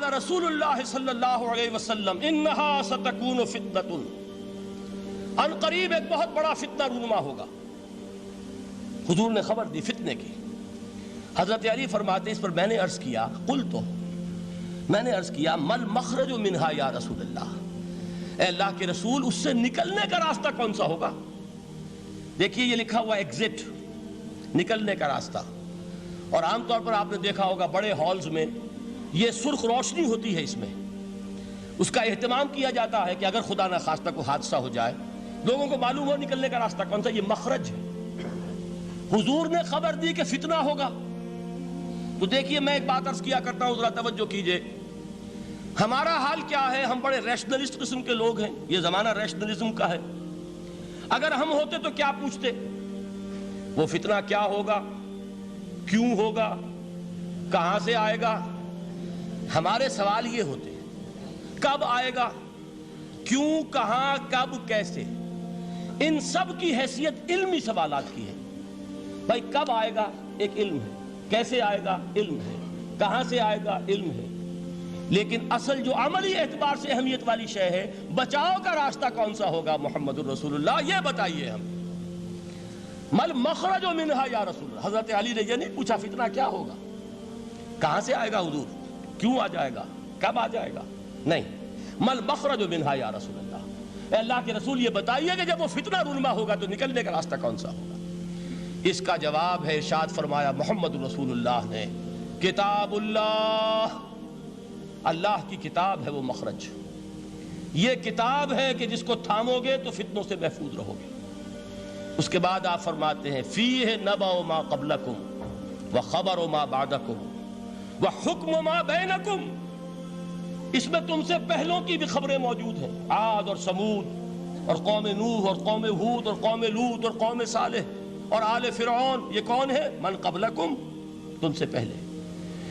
قال رسول اللہ صلی اللہ علیہ وسلم انہا ستکون فتنۃ، ان قریب ایک بہت بڑا فتنہ رونما ہوگا۔ حضور نے خبر دی فتنے کی۔ حضرت علی فرماتے اس پر میں نے عرض کیا، قلت، میں نے عرض کیا، مل مخرج منہا یا رسول اللہ، اے اللہ کے رسول اس سے نکلنے کا راستہ کون سا ہوگا؟ دیکھیے یہ لکھا ہوا ایگزٹ، نکلنے کا راستہ، اور عام طور پر آپ نے دیکھا ہوگا بڑے ہالز میں یہ سرخ روشنی ہوتی ہے، اس میں اس کا اہتمام کیا جاتا ہے کہ اگر خدا نہ خواستہ کوئی حادثہ ہو جائے لوگوں کو معلوم ہو نکلنے کا راستہ کون سا، یہ مخرج ہے۔ حضور نے خبر دی کہ فتنہ ہوگا۔ تو دیکھیے میں ایک بات عرض کیا کرتا ہوں، ذرا توجہ کیجئے، ہمارا حال کیا ہے؟ ہم بڑے ریشنلسٹ قسم کے لوگ ہیں، یہ زمانہ ریشنلزم کا ہے۔ اگر ہم ہوتے تو کیا پوچھتے؟ وہ فتنہ کیا ہوگا، کیوں ہوگا، کہاں سے آئے گا؟ ہمارے سوال یہ ہوتے ہیں، کب آئے گا، کیوں، کہاں، کب، کیسے؟ ان سب کی حیثیت علمی سوالات کی ہے۔ بھائی کب آئے گا ایک علم ہے، کیسے آئے گا علم ہے، کہاں سے آئے گا علم ہے، لیکن اصل جو عملی اعتبار سے اہمیت والی شے ہے، بچاؤ کا راستہ کون سا ہوگا محمد الرسول اللہ، یہ بتائیے ہم۔ مل مخرج منہا یا رسول اللہ، حضرت علی نے یہ نہیں پوچھا فتنہ کیا ہوگا، کہاں سے آئے گا حضور، کیوں آ جائے گا، کب آ جائے گا، نہیں، مل مخرج منہا یا رسول اللہ، اے اللہ کے رسول یہ بتائیے کہ جب وہ فتنہ رونما ہوگا تو نکلنے کا راستہ کون سا ہوگا؟ اس کا جواب ہے، ارشاد فرمایا محمد رسول اللہ نے، کتاب اللہ، اللہ کی کتاب ہے وہ مخرج، یہ کتاب ہے کہ جس کو تھامو گے تو فتنوں سے محفوظ رہو گے۔ اس کے بعد آپ فرماتے ہیں فیہ نبأ ما قبلکم وخبر ما بعدکم وحکم ما بینکم، اس میں تم سے پہلوں کی بھی خبریں موجود ہیں، عاد اور سمود اور قوم نوح اور قوم ہود اور قوم لوط اور قوم صالح اور آل فرعون، یہ کون ہے؟ من قبلکم، تم سے پہلے،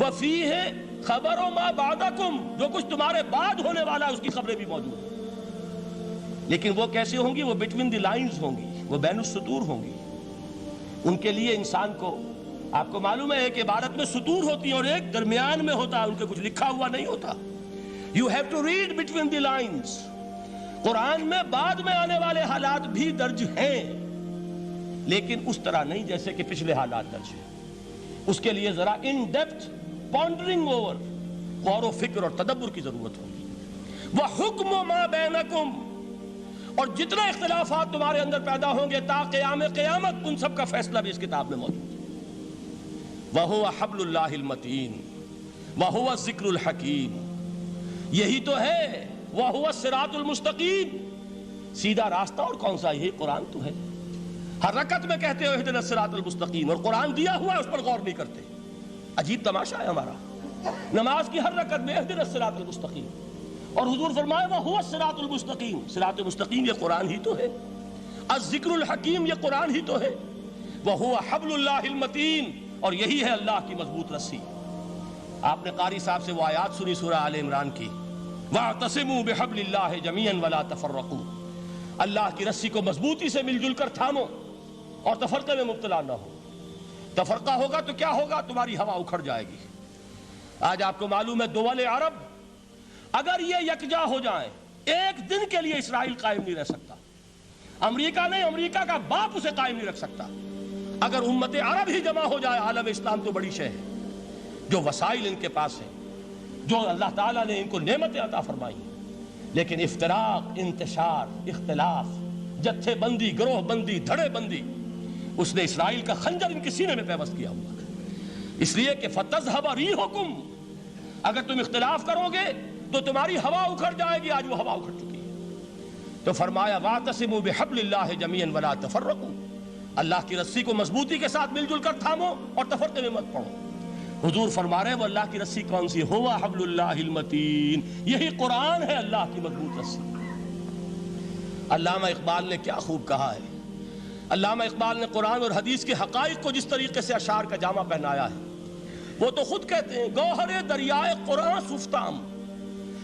وفیہ خبر ما بعدکم، جو کچھ تمہارے بعد ہونے والا ہے اس کی خبریں بھی موجود ہیں، لیکن وہ کیسے ہوں گی؟ وہ بٹوین دی لائنز ہوں گی، وہ بین السطور ہوں گی۔ ان کے لیے انسان کو، آپ کو معلوم ہے کہ عبارت میں سطور ہوتی ہیں اور ایک درمیان میں ہوتا ہے، ان کے کچھ لکھا ہوا نہیں ہوتا۔ You have to read between the lines۔ قرآن میں بعد میں آنے والے حالات بھی درج ہیں، لیکن اس طرح نہیں جیسے کہ پچھلے حالات درج ہیں۔ اس کے لیے ذرا ان ڈیپتھ پونڈرنگ اوور، غور و فکر اور تدبر کی ضرورت ہوگی۔ وَحُکْمُ مَا بَيْنَكُمْ، اور جتنے اختلافات تمہارے اندر پیدا ہوں گے تا قیام قیامت، ان سب کا فیصلہ بھی اس کتاب میں موجود ہے۔ وَهُوَ حَبْلُ اللَّهِ الْمَتِينُ وَهُوَ الذِّكْرُ الْحَكِيمُ، یہی تو ہے، وَهُوَ الصِّرَاطُ الْمُسْتَقِيمُ، سیدھا راستہ، اور کون سا؟ یہی قرآن تو ہے۔ ہر رکعت میں کہتے ہو اہدنا الصراط المستقیم، اور قرآن دیا ہوا ہے اس پر غور نہیں کرتے۔ عجیب تماشا ہے ہمارا، نماز کی ہر رکعت میں اہدنا الصراط المستقیم، اور حضور فرمائے وَهُوَ الصراط المستقیم، صراط مستقیم یہ قرآن ہی تو ہے، الذکر الحکیم یہ قرآن ہی تو ہے، وَهُوَ حَبْلُ اللَّهِ الْمَتِينُ، اور یہی ہے اللہ کی مضبوط رسی۔ آپ نے قاری صاحب سے وہ آیات سنی سورہ آل عمران کی، وَاعْتَصِمُوا بِحَبْلِ اللَّهِ جَمِيعًا وَلَا تَفَرَّقُوا، اللہ کی رسی کو مضبوطی سے مل جل کر تھامو اور تفرقے میں مبتلا نہ ہو۔ تفرقہ ہوگا تو کیا ہوگا؟ تمہاری ہوا اکھڑ جائے گی۔ آج آپ کو معلوم ہے دول عرب اگر یہ یکجا ہو جائیں، ایک دن کے لیے اسرائیل قائم نہیں رہ سکتا، امریکہ نہیں، امریکہ کا باپ اسے قائم نہیں رکھ سکتا۔ اگر امت عرب ہی جمع ہو جائے، عالم اسلام تو بڑی شے ہے، جو وسائل ان کے پاس ہیں، جو اللہ تعالیٰ نے ان کو نعمتیں عطا فرمائی ہیں، لیکن افتراق، انتشار، اختلاف، جتھے بندی، گروہ بندی، دھڑے بندی، اس نے اسرائیل کا خنجر ان کے سینے میں پیوست کیا ہوا، اس لیے کہ فَتَذْهَبَ رِيحُكُمْ، اگر تم اختلاف کرو گے تو تمہاری ہوا اکھڑ جائے گی۔ آج وہ ہوا اکھڑ چکی ہے، تو فرمایا وَاعْتَصِمُوا بِحَبْلِ اللَّهِ جَمِيعًا وَلَا تَفَرَّقُوا، اللہ کی رسی کو مضبوطی کے ساتھ مل جل کر تھامو اور تفرقے میں مت پڑو۔ حضور فرما رہے ہیں وہ اللہ کی رسی کون سی؟ ہوا حبل اللہ المتین، یہی قرآن ہے اللہ کی مضبوط رسی۔ علامہ اقبال نے کیا خوب کہا ہے، علامہ اقبال نے قرآن اور حدیث کے حقائق کو جس طریقے سے اشعار کا جامہ پہنایا ہے، وہ تو خود کہتے ہیں گوہر دریائے قرآن سفتام،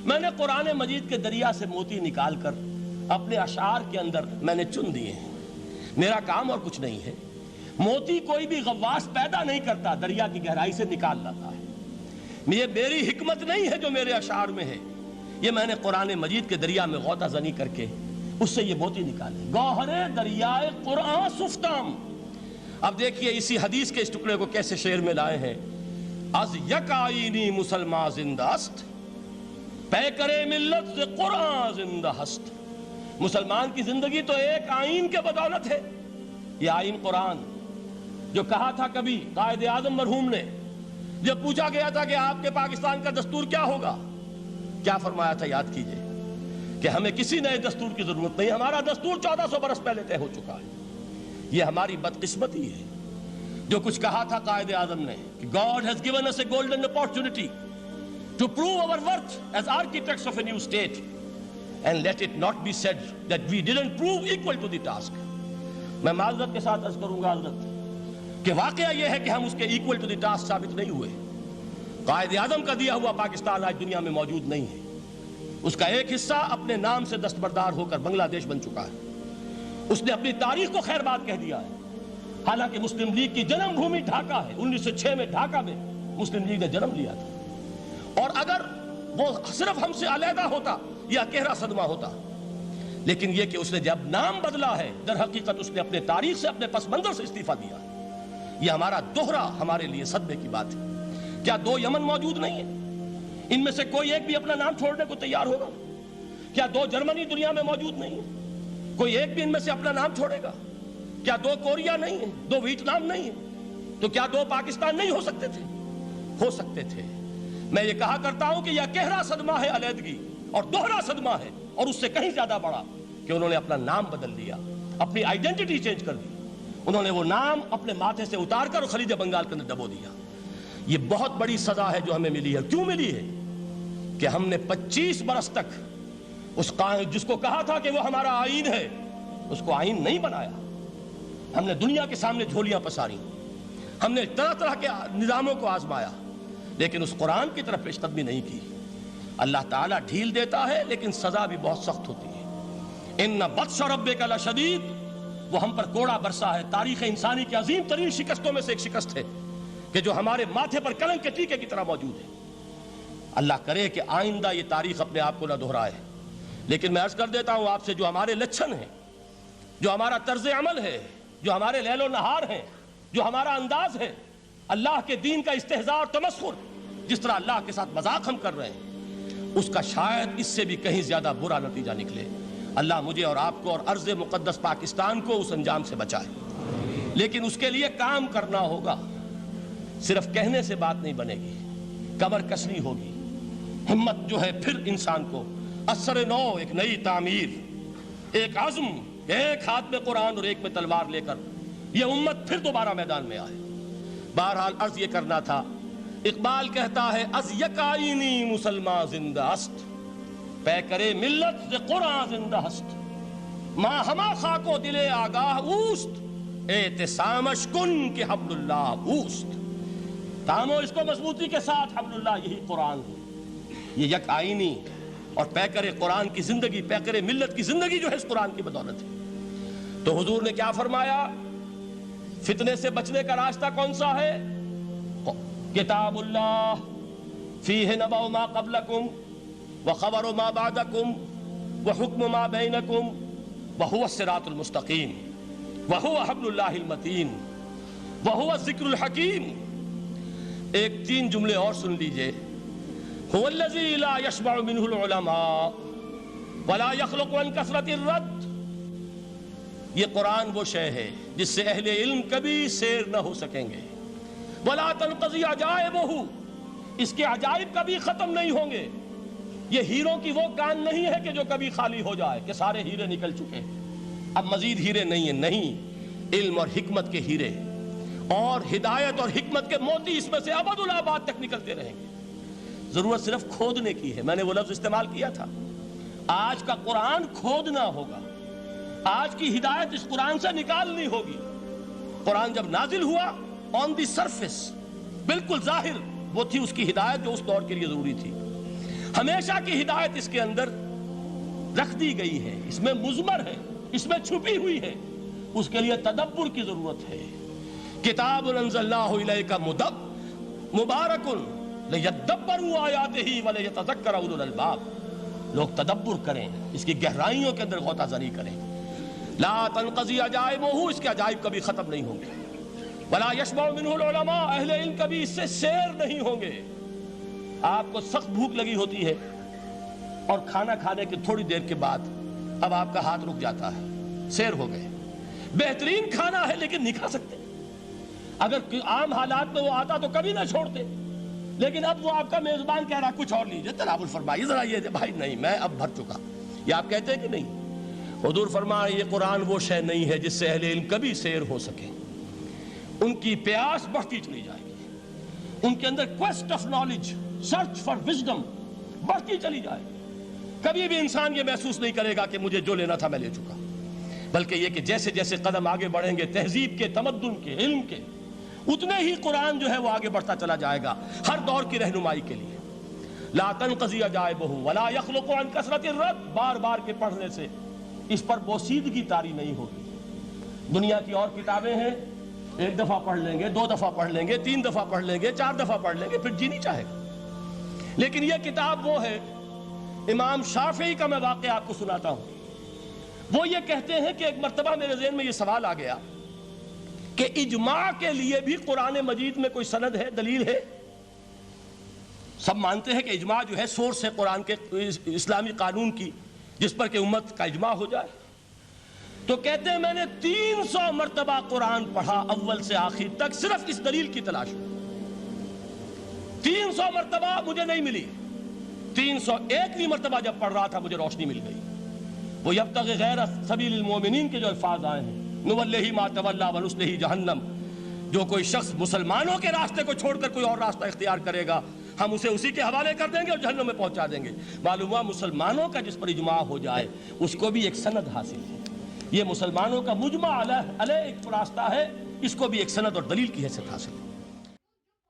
میں نے قرآن مجید کے دریا سے موتی نکال کر اپنے اشعار کے اندر میں نے چن دیے ہیں، میرا کام اور کچھ نہیں ہے۔ موتی کوئی بھی غواص پیدا نہیں کرتا، دریا کی گہرائی سے نکال لاتا ہے، یہ میری حکمت نہیں ہے جو میرے اشعار میں ہے، یہ میں نے قرآن مجید کے دریا میں غوطہ زنی کر کے اس سے یہ موتی نکالے، گوہر دریائے قرآن سفتام۔ اب دیکھیے اسی حدیث کے اس ٹکڑے کو کیسے شعر میں لائے ہیں۔ از یک آئینی مسلمان زندہ است، پیکرے ملت سے قرآن زندہ ہست۔ مسلمان کی زندگی تو ایک آئین کے بدولت ہے، یہ آئین قرآن، جو کہا تھا کبھی قائد اعظم مرحوم نے جب پوچھا گیا تھا کہ آپ کے پاکستان کا دستور کیا ہوگا، کیا فرمایا تھا یاد کیجئے کہ ہمیں کسی نئے دستور کی ضرورت نہیں، ہمارا دستور 1400 برس پہلے طے ہو چکا ہے۔ یہ ہماری بدقسمتی ہے جو کچھ کہا تھا قائد اعظم نے کہ God has given us a golden opportunity to prove our worth as architects of a new state and let it not be said that we didn't prove equal to the task۔ میں معذرت کے ساتھ عرض کروں گا حضرت کہ واقعہ یہ ہے کہ ہم اس کے equal to the task ثابت نہیں ہوئے۔ قائد اعظم کا دیا ہوا پاکستان آج دنیا میں موجود نہیں ہے، اس کا ایک حصہ اپنے نام سے دستبردار ہو کر بنگلہ دیش بن چکا ہے، اس نے اپنی تاریخ کو خیر بات کہہ دیا ہے، حالانکہ مسلم لیگ کی جنم بھومی ڈھاکہ ہے، 1906 میں ڈھاکہ میں مسلم لیگ نے جنم لیا تھا، اور اگر وہ صرف ہم سے علیحدہ ہوتا یہ اکیرا صدمہ ہوتا، لیکن یہ کہ اس نے جب نام بدلا ہے در حقیقت اس نے اپنے تاریخ سے اپنے پس منظر سے استعفیٰ دیا ہے۔ یہ ہمارا دوہرا ہمارے لیے صدمے کی بات ہے۔ کیا 2 یمن موجود نہیں ہیں؟ ان میں سے کوئی ایک بھی اپنا نام چھوڑنے کو تیار ہوگا؟ کیا 2 جرمنی دنیا میں موجود نہیں ہیں؟ کوئی ایک بھی ان میں سے اپنا نام چھوڑے گا؟ کیا 2 کوریا نہیں ہیں؟ 2 ویتنام نہیں ہیں؟ تو کیا 2 پاکستان نہیں ہو سکتے تھے؟ ہو سکتے تھے۔ میں یہ کہا کرتا ہوں کہ یہ گہرا صدمہ ہے علیحدگی، اور دوہرا صدمہ ہے، اور اس سے کہیں زیادہ بڑا کہ انہوں نے اپنا نام بدل لیا، اپنی آئیڈینٹی چینج کر دی، انہوں نے وہ نام اپنے ماتھے سے اتار کر خلیج بنگال کے اندر دبو دیا۔ یہ بہت بڑی سزا ہے جو ہمیں ملی ہے۔ کیوں ملی ہے؟ کہ ہم نے 25 برس تک اس قائد جس کو کہا تھا کہ وہ ہمارا آئین ہے، اس کو آئین نہیں بنایا۔ ہم نے دنیا کے سامنے جھولیاں پساری، ہم نے طرح طرح کے نظاموں کو آزمایا، لیکن اس قرآن کی طرف پیش قدمی نہیں کی۔ اللہ تعالیٰ ڈھیل دیتا ہے لیکن سزا بھی بہت سخت ہوتی ہے۔ ان بطش ربک لشدید، وہ ہم پر کوڑا برسا ہے۔ تاریخ انسانی کی عظیم ترین شکستوں میں سے ایک شکست ہے کہ جو ہمارے ماتھے پر کلنک کے ٹیکے کی طرح موجود ہے۔ اللہ کرے کہ آئندہ یہ تاریخ اپنے آپ کو نہ دہرائے، لیکن میں عرض کر دیتا ہوں آپ سے، جو ہمارے لچھن ہیں، جو ہمارا طرز عمل ہے، جو ہمارے لیل و نہار ہیں، جو ہمارا انداز ہے، اللہ کے دین کا استہزاء اور تمسخر، جس طرح اللہ کے ساتھ مذاق ہم کر رہے ہیں، اس کا شاید اس سے بھی کہیں زیادہ برا نتیجہ نکلے۔ اللہ مجھے اور آپ کو اور ارض مقدس پاکستان کو اس انجام سے بچائے، لیکن اس کے لیے کام کرنا ہوگا۔ صرف کہنے سے بات نہیں بنے گی، کمر کسنی ہوگی، ہمت جو ہے پھر انسان کو اثر نو، ایک نئی تعمیر، ایک عزم، ایک ہاتھ میں قرآن اور ایک میں تلوار لے کر یہ امت پھر دوبارہ میدان میں آئے۔ بہرحال عرض یہ کرنا تھا، اقبال کہتا ہے از یک آئینی مسلمان زندہ است، پیکرے ملت سے قرآن زندہ ہست، ماں ہما خاک و دل آگاہ اوست، اعتصامش کن کہ حبل اللہ اوست۔ تامو اس کو مضبوطی کے ساتھ، حبل اللہ یہی قرآن ہے۔ یہ یک آئینی اور پیکر قرآن کی زندگی، پیکر ملت کی زندگی جو ہے اس قرآن کی بدولت ہے۔ تو حضور نے کیا فرمایا؟ فتنے سے بچنے کا راستہ کون سا ہے؟ کتاب اللہ فیہ نبأ ما قبلکم وخبر ما بعدکم وحکم ما بینکم وہو الصراط المستقیم وہو حبل اللہ المتین وہو الذکر الحکیم۔ ایک 3 جملے اور سن لیجئے۔ هو الذی لا یشبع منہ العلماء ولا یخلق عن کثرت الرد۔ یہ قرآن وہ شے ہے جس سے اہل علم کبھی سیر نہ ہو سکیں گے۔ ولا تنقضی عجائبہ، اس کے عجائب کبھی ختم نہیں ہوں گے۔ یہ ہیروں کی وہ کان نہیں ہے کہ جو کبھی خالی ہو جائے کہ سارے ہیرے نکل چکے، اب مزید ہیرے نہیں ہیں، نہیں، علم اور حکمت کے ہیرے اور ہدایت اور حکمت کے موتی اس میں سے ابد الآباد تک نکلتے رہیں گے۔ ضرورت صرف کھودنے کی ہے۔ میں نے وہ لفظ استعمال کیا تھا، آج کا قرآن کھودنا ہوگا، آج کی ہدایت اس قرآن سے نکالنی ہوگی۔ قرآن جب نازل ہوا آن دی سرفیس، بالکل ظاہر وہ تھی اس کی ہدایت جو اس دور کے لیے ضروری تھی۔ ہمیشہ کی ہدایت اس کے اندر رکھ دی گئی ہے، اس میں مضمر ہے، اس میں چھپی ہوئی ہے، اس کے لیے تدبر کی ضرورت ہے۔ کتاب انزلناہ الیک مبارک لِيَدَّبَّرُوا آیَاتِهِ وَلِيَتَذَكَّرَ أُولُو الْأَلْبَابِ، لوگ تدبر کریں، اس کی گہرائیوں کے اندر غوطہ زنی کریں۔ لا تنقضی عجائبہ، اس کے عجائب کبھی ختم نہیں ہوں گے۔ ولا یشبع منہ العلماء، اہل علم کبھی اس سے سیر نہیں ہوں گے۔ آپ کو سخت بھوک لگی ہوتی ہے اور کھانا کھانے کے تھوڑی دیر کے بعد اب آپ کا ہاتھ رک جاتا ہے، سیر ہو گئے، بہترین کھانا ہے لیکن نہیں کھا سکتے۔ اگر عام حالات میں وہ آتا تو کبھی نہ چھوڑتے، لیکن اب وہ آپ کا میزبان کہہ رہا کچھ اور لیجیے، تناول فرمائیے ذرا یہ دے، بھائی نہیں میں اب بھر چکا، یہ آپ کہتے ہیں کہ نہیں؟ حضور فرمایا یہ قرآن وہ شے نہیں ہے جس سے اہل علم کبھی سیر ہو سکے، ان کی پیاس بڑھتی چلی جائے گی، ان کے اندر quest of knowledge, search for wisdom بڑھتی چلی جائے گی۔ کبھی بھی انسان یہ محسوس نہیں کرے گا کہ مجھے جو لینا تھا میں لے چکا، بلکہ یہ کہ جیسے جیسے قدم آگے بڑھیں گے تہذیب کے، تمدن کے، علم کے، اتنے ہی قرآن جو ہے وہ آگے بڑھتا چلا جائے گا ہر دور کی رہنمائی کے لیے۔ لا تنقضی عجائبہ ولا یخلق عن کثرت الرد، بار بار کے پڑھنے سے اس پر بوسیدگی طاری نہیں ہوگی۔ دنیا کی اور کتابیں ہیں، ایک دفعہ پڑھ لیں گے، دو دفعہ پڑھ لیں گے، تین دفعہ پڑھ لیں گے، چار دفعہ پڑھ لیں گے، پھر جی نہیں چاہے گا۔ لیکن یہ کتاب وہ ہے، امام شافعی کا میں واقعہ آپ کو سناتا ہوں۔ وہ یہ کہتے ہیں کہ ایک مرتبہ میرے ذہن میں یہ سوال آ گیا کہ اجماع کے لیے بھی قرآن مجید میں کوئی سند ہے، دلیل ہے؟ سب مانتے ہیں کہ اجماع جو ہے سورس ہے قرآن کے اسلامی قانون کی، جس پر کہ امت کا اجماع ہو جائے۔ تو کہتے ہیں میں نے 300 مرتبہ قرآن پڑھا اول سے آخر تک، صرف اس دلیل کی تلاش میں۔ 300 مرتبہ مجھے نہیں ملی، 301ویں مرتبہ جب پڑھ رہا تھا مجھے روشنی مل گئی۔ وہ یبتغی غیر سبیل المومنین کے جو الفاظ آئے ہیں، نولہ ما تولی ونصلہ جہنم، جو کوئی شخص مسلمانوں کے راستے کو چھوڑ کر کوئی اور راستہ اختیار کرے گا ہم اسے اسی کے حوالے کر دیں گے اور جہنم میں پہنچا دیں گے۔ معلوم ہوا مسلمانوں کا جس پر اجماع ہو جائے اس کو بھی ایک سند حاصل ہے۔ یہ مسلمانوں کا مجمع علیہ ایک راستہ ہے، اس کو بھی ایک سند اور دلیل کی حیثیت حاصل ہے۔